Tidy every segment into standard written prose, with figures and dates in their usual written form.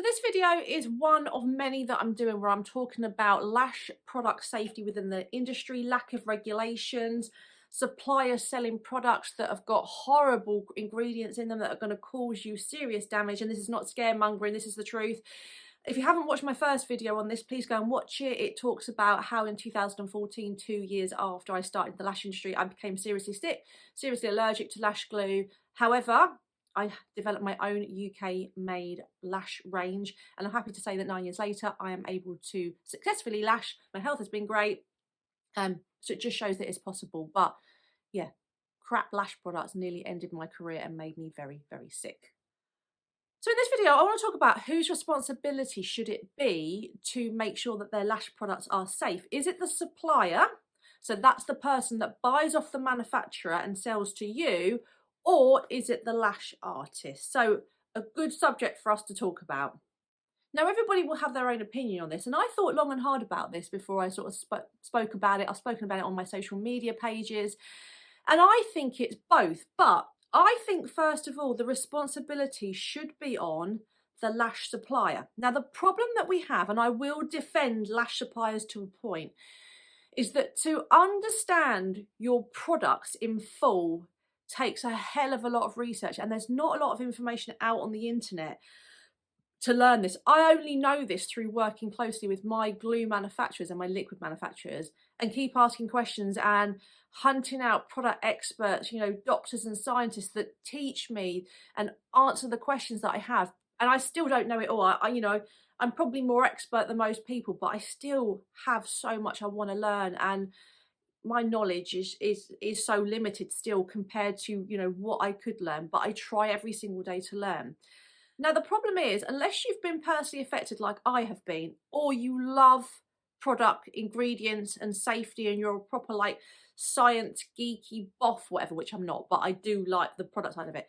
So this video is one of many that I'm doing where I'm talking about lash product safety within the industry, lack of regulations, suppliers selling products that have got horrible ingredients in them that are going to cause you serious damage. And this is not scaremongering, this is the truth. If you haven't watched my first video on this, please go and watch it. It talks about how in 2014, 2 years after I started the lash industry, I became seriously sick, seriously allergic to lash glue. However, I developed my own UK-made lash range, and I'm happy to say that 9 years later, I am able to successfully lash. My health has been great, so it just shows that it's possible. But yeah, crap lash products nearly ended my career and made me very, very sick. So in this video, I want to talk about whose responsibility should it be to make sure that their lash products are safe. Is it the supplier? So that's the person that buys off the manufacturer and sells to you, or is it the lash artist? So a good subject for us to talk about. Now, everybody will have their own opinion on this, and I thought long and hard about this before I sort of spoke about it. I've spoken about it on my social media pages, and I think it's both. But I think, first of all, the responsibility should be on the lash supplier. Now, the problem that we have, and I will defend lash suppliers to a point, is that to understand your products in full takes a hell of a lot of research, and there's not a lot of information out on the internet to learn this. I only know this through working closely with my glue manufacturers and my liquid manufacturers, and keep asking questions and hunting out product experts, doctors and scientists that teach me and answer the questions that I have. And I still don't know it all. I'm probably more expert than most people, but I still have so much I want to learn, and my knowledge is so limited still compared to what I could learn, but I try every single day to learn. Now the problem is, unless you've been personally affected like I have been, or you love product ingredients and safety and you're a proper science geeky boff, whatever, which I'm not, but I do like the product side of it,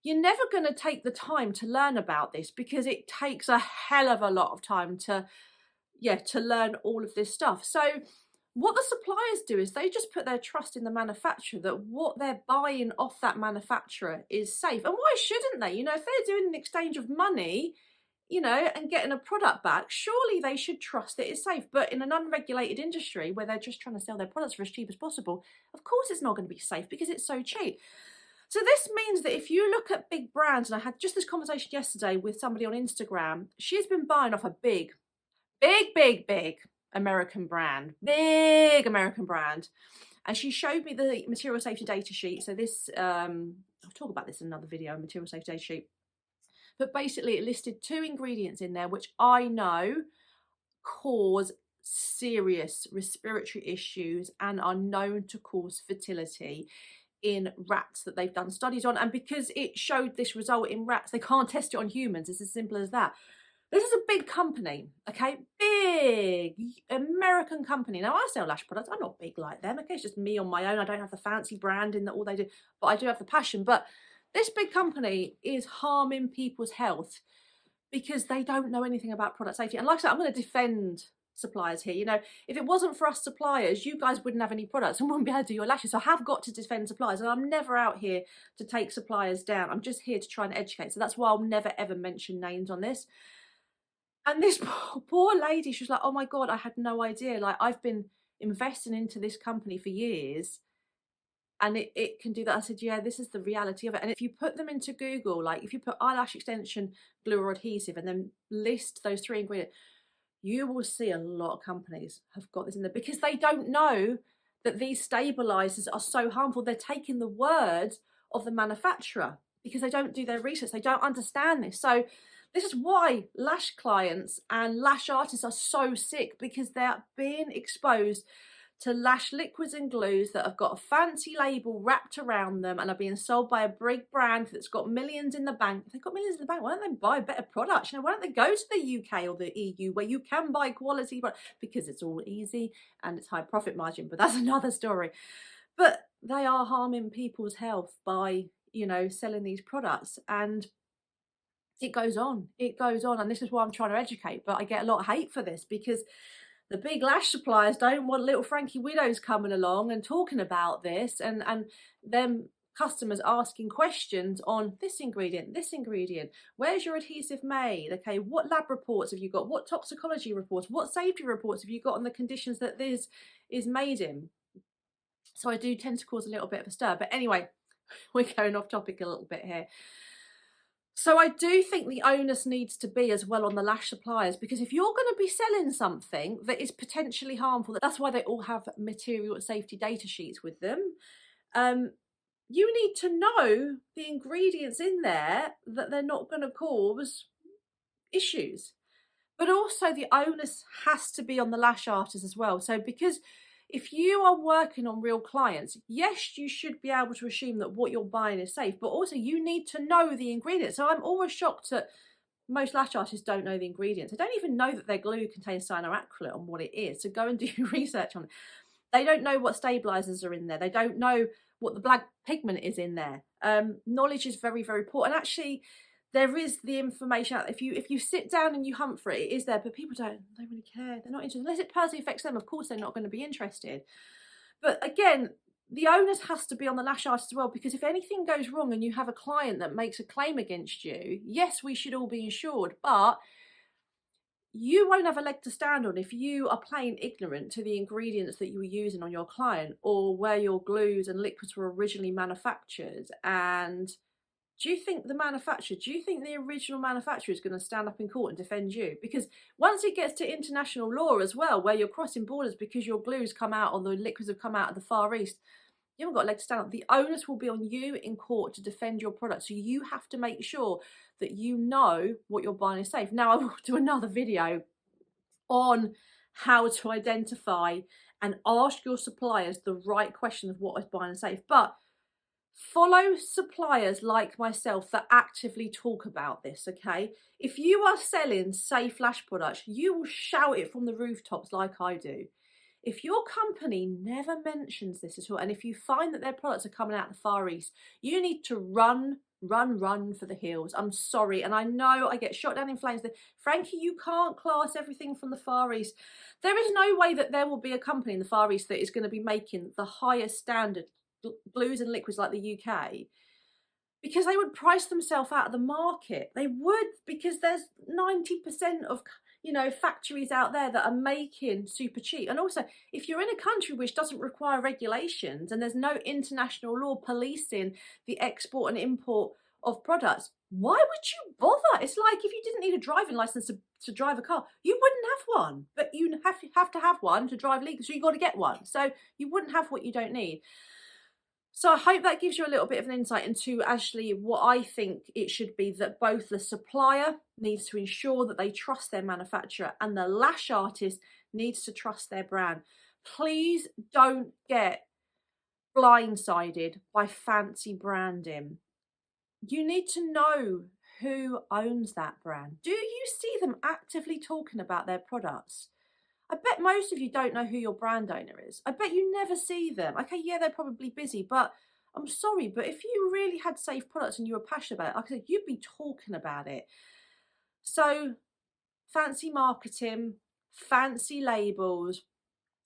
you're never going to take the time to learn about this, because it takes a hell of a lot of time to learn all of this stuff. So what the suppliers do is they just put their trust in the manufacturer that what they're buying off that manufacturer is safe. And why shouldn't they? If they're doing an exchange of money, and getting a product back, surely they should trust that it's safe. But in an unregulated industry where they're just trying to sell their products for as cheap as possible, of course it's not going to be safe because it's so cheap. So this means that if you look at big brands, and I had just this conversation yesterday with somebody on Instagram, she's been buying off a big American brand, and she showed me the material safety data sheet. So this, I'll talk about this in another video, material safety data sheet. But basically it listed 2 ingredients in there which I know cause serious respiratory issues and are known to cause fertility in rats that they've done studies on. And because it showed this result in rats, they can't test it on humans. It's as simple as that. This is a big company, okay? Big American company. Now, I sell lash products. I'm not big like them, okay? It's just me on my own. I don't have the fancy branding that all they do, but I do have the passion. But this big company is harming people's health because they don't know anything about product safety. And like I said, I'm going to defend suppliers here. If it wasn't for us suppliers, you guys wouldn't have any products and wouldn't be able to do your lashes. So I have got to defend suppliers, and I'm never out here to take suppliers down. I'm just here to try and educate. So that's why I'll never ever mention names on this. And this poor lady, she was like, oh my God, I had no idea. I've been investing into this company for years and it can do that. I said, yeah, this is the reality of it. And if you put them into Google, if you put eyelash extension, glue or adhesive, and then list those 3 ingredients, you will see a lot of companies have got this in there because they don't know that these stabilizers are so harmful. They're taking the word of the manufacturer because they don't do their research. They don't understand this. So this is why lash clients and lash artists are so sick, because they're being exposed to lash liquids and glues that have got a fancy label wrapped around them and are being sold by a big brand that's got millions in the bank. If they've got millions in the bank, why don't they buy better products? Why don't they go to the UK or the EU where you can buy quality products? Because it's all easy and it's high profit margin, but that's another story. But they are harming people's health by, selling these products, and it goes on, and this is why I'm trying to educate. But I get a lot of hate for this because the big lash suppliers don't want little Frankie widows coming along and talking about this and them customers asking questions on this ingredient, where's your adhesive made? Okay, what lab reports have you got? What toxicology reports? What safety reports have you got on the conditions that this is made in? So I do tend to cause a little bit of a stir. But anyway, we're going off topic a little bit here. So I do think the onus needs to be as well on the lash suppliers, because if you're going to be selling something that is potentially harmful, that's why they all have material safety data sheets with them. You need to know the ingredients in there that they're not going to cause issues. But also the onus has to be on the lash artist as well. So because if you are working on real clients, yes, you should be able to assume that what you're buying is safe, but also you need to know the ingredients. So I'm always shocked that most lash artists don't know the ingredients. They don't even know that their glue contains cyanoacrylate and what it is. So go and do research on it. They don't know what stabilizers are in there. They don't know what the black pigment is in there. Knowledge is very, very poor. And actually, there is the information out. If you sit down and you hunt for it, it is there, but people don't really care. They're not interested. Unless it personally affects them, of course they're not going to be interested. But again, the onus has to be on the lash artist as well, because if anything goes wrong and you have a client that makes a claim against you, yes, we should all be insured, but you won't have a leg to stand on if you are plain ignorant to the ingredients that you were using on your client, or where your glues and liquids were originally manufactured. And do you think the original manufacturer is going to stand up in court and defend you? Because once it gets to international law as well, where you're crossing borders because your glues come out or the liquids have come out of the Far East, you haven't got a leg to stand up. The onus will be on you in court to defend your product. So you have to make sure that you know what you're buying is safe. Now, I will do another video on how to identify and ask your suppliers the right question of what is buying is safe. But follow suppliers like myself that actively talk about this, okay? If you are selling safe lash products, you will shout it from the rooftops like I do. If your company never mentions this at all, and if you find that their products are coming out of the Far East, you need to run for the hills. I'm sorry, and I know I get shot down in flames. Frankie, you can't class everything from the Far East. There is no way that there will be a company in the Far East that is going to be making the highest standard glues and liquids like the UK, because they would price themselves out of the market. They would, because there's 90% of factories out there that are making super cheap. And also, if you're in a country which doesn't require regulations and there's no international law policing the export and import of products, why would you bother? It's like if you didn't need a driving license to drive a car, you wouldn't have one, but you have to have one to drive legally, so you got to get one. So you wouldn't have what you don't need. So I hope that gives you a little bit of an insight into actually what I think it should be, that both the supplier needs to ensure that they trust their manufacturer and the lash artist needs to trust their brand. Please don't get blindsided by fancy branding. You need to know who owns that brand. Do you see them actively talking about their products? I bet most of you don't know who your brand owner is. I bet you never see them. Okay, yeah, they're probably busy, but I'm sorry, but if you really had safe products and you were passionate about it, like I said, you'd be talking about it. So fancy marketing, fancy labels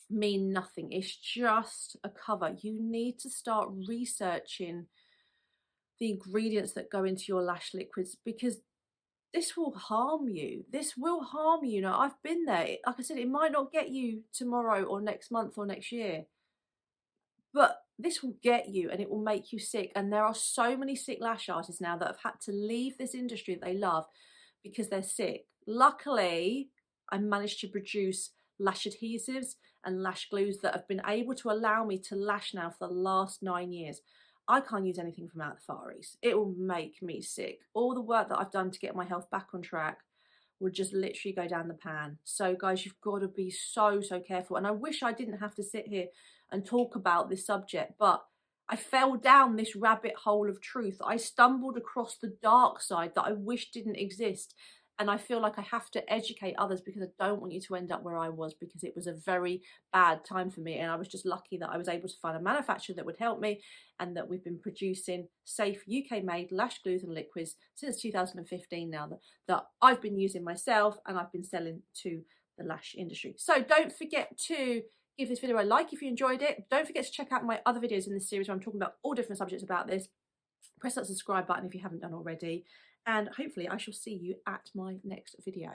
mean nothing. It's just a cover. You need to start researching the ingredients that go into your lash liquids, because this will harm you. This will harm you. I've been there. Like I said, it might not get you tomorrow or next month or next year, but this will get you and it will make you sick. And there are so many sick lash artists now that have had to leave this industry that they love because they're sick. Luckily, I managed to produce lash adhesives and lash glues that have been able to allow me to lash now for the last 9 years. I can't use anything from out the Far East. It will make me sick. All the work that I've done to get my health back on track will just literally go down the pan. So guys, you've got to be so careful. And I wish I didn't have to sit here and talk about this subject, but I fell down this rabbit hole of truth. I stumbled across the dark side that I wish didn't exist. And I feel like I have to educate others because I don't want you to end up where I was, because it was a very bad time for me. And I was just lucky that I was able to find a manufacturer that would help me, and that we've been producing safe UK-made lash glues and liquids since 2015 now, that I've been using myself and I've been selling to the lash industry. So don't forget to Give this video a like if you enjoyed it. Don't forget to check out my other videos in this series where I'm talking about all different subjects about this. Press that subscribe button if you haven't done already, and hopefully I shall see you at my next video.